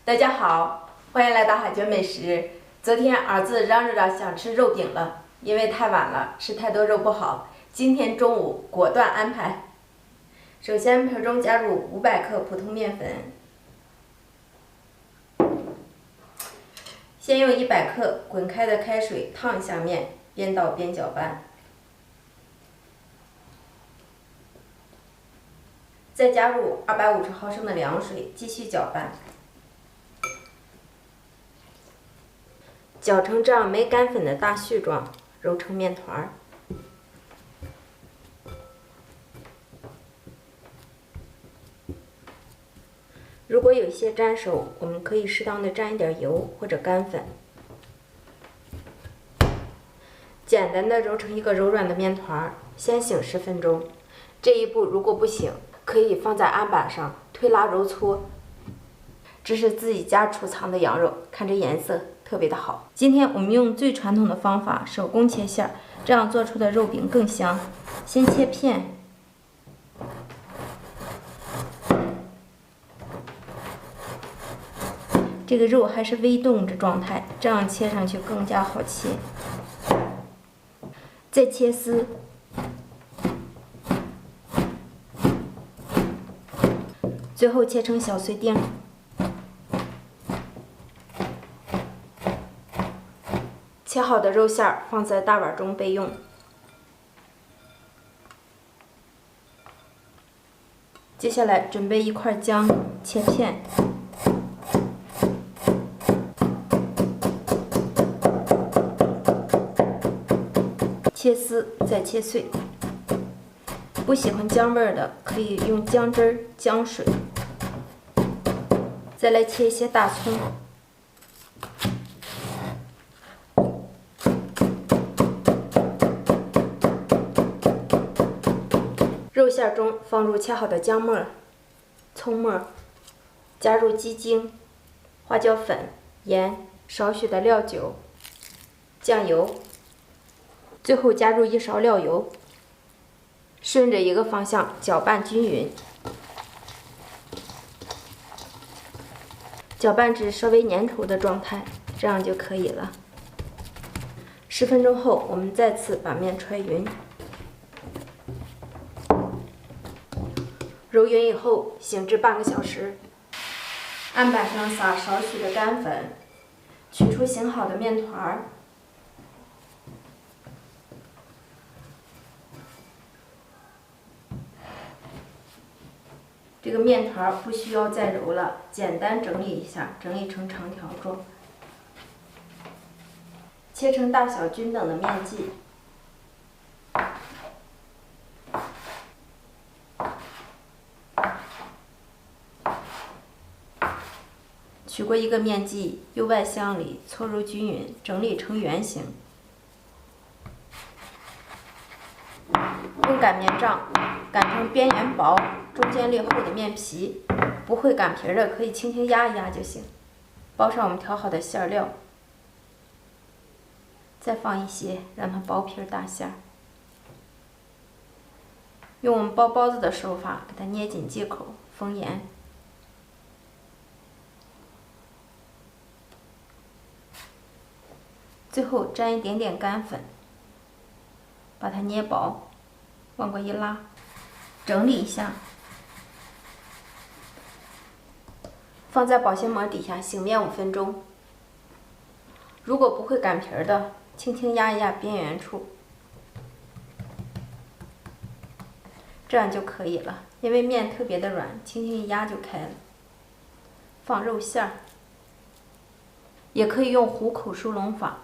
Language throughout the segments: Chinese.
大家好，欢迎来到海觉美食。昨天儿子嚷嚷着想吃肉饼了，因为太晚了，吃太多肉不好。今天中午果断安排。首先盆中加入500克普通面粉，先用100克滚开的开水烫一下面，边倒边搅拌。再加入250毫升的凉水，继续搅拌。搅成这样没干粉的大絮状，揉成面团儿。如果有些粘手，我们可以适当的沾一点油或者干粉，简单的揉成一个柔软的面团儿，先醒10分钟。这一步如果不醒，可以放在案板上推拉揉搓。这是自己家储藏的羊肉，看这颜色特别的好。今天我们用最传统的方法，手工切馅儿，这样做出的肉饼更香。先切片，这个肉还是微冻着状态，这样切上去更加好切。再切丝，最后切成小碎丁。切好的肉馅儿放在大碗中备用。接下来准备一块姜，切片。切丝，再切碎。不喜欢姜味儿的，可以用姜汁儿、姜水。再来切一些大葱。肉馅中放入切好的姜末、葱末，加入鸡精、花椒粉、盐、少许的料酒、酱油，最后加入1勺料油，顺着一个方向搅拌均匀，搅拌至稍微粘稠的状态，这样就可以了。10分钟后，我们再次把面揣匀。揉匀以后，醒至半个小时。案板上撒少许的干粉，取出醒好的面团儿，这个面团不需要再揉了，简单整理一下，整理成长条状，切成大小均等的面剂。取过一个面剂，右外向里搓揉均匀，整理成圆形。用擀面杖擀成边缘薄、中间略厚的面皮，不会擀皮的可以轻轻压一压就行。包上我们调好的馅料，再放一些，让它薄皮大馅儿。用我们包包子的手法，给它捏紧剂口，封严。最后沾一点点干粉，把它捏薄，往过一拉，整理一下，放在保鲜膜底下醒面5分钟。如果不会擀皮的，轻轻压一压边缘处，这样就可以了。因为面特别的软，轻轻一压就开了。放肉馅儿，也可以用虎口疏笼法。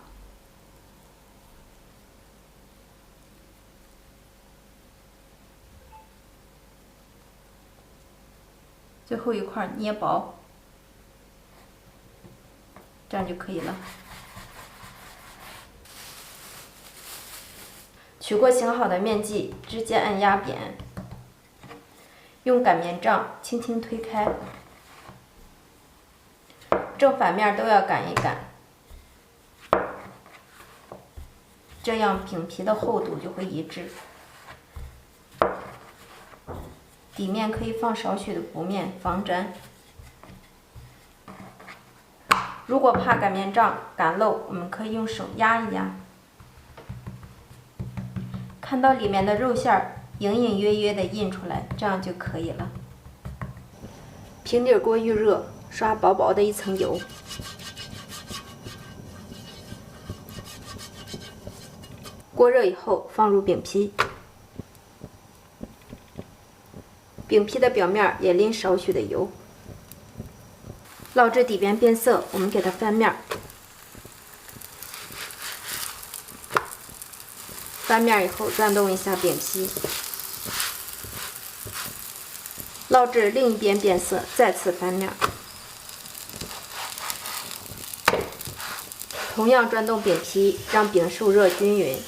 最后一块捏薄，这样就可以了。取过醒好的面剂，直接按压扁，用擀面杖轻轻推开，正反面都要擀一擀，这样饼皮的厚度就会一致。底面可以放少许的薄面防粘。如果怕擀面杖擀漏，我们可以用手压一压，看到里面的肉馅儿隐隐约约的印出来，这样就可以了。平底锅预热，刷薄薄的一层油，锅热以后放入饼皮，饼皮的表面也淋少许的油，烙至底边变色，我们给它翻面，翻面以后转动一下饼皮，烙至另一边变色，再次翻面，同样转动饼皮，让饼受热均匀。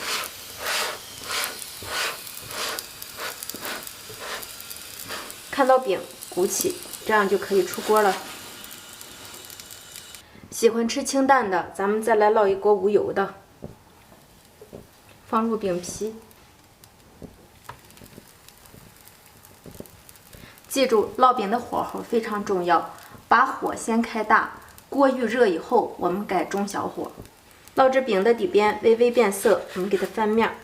看到饼鼓起，这样就可以出锅了。喜欢吃清淡的，咱们再来烙一锅无油的，放入饼皮。记住，烙饼的火候非常重要，把火先开大，锅预热以后，我们改中小火。烙至饼的底边微微变色，我们给它翻面。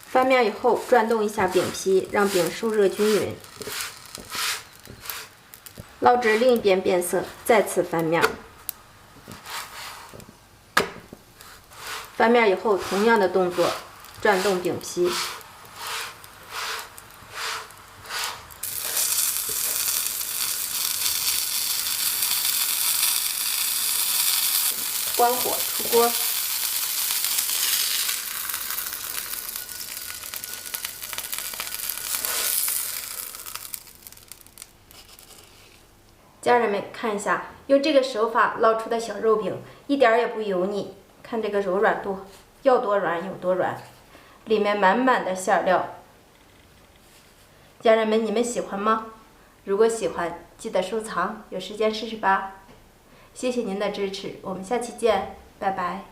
翻面以后，转动一下饼皮，让饼受热均匀。烙至另一边变色，再次翻面。翻面以后，同样的动作，转动饼皮。关火出锅。家人们看一下，用这个手法烙出的小肉饼一点也不油腻，看这个柔软度，要多软有多软，里面满满的馅料。家人们，你们喜欢吗？如果喜欢，记得收藏，有时间试试吧。谢谢您的支持，我们下期见，拜拜。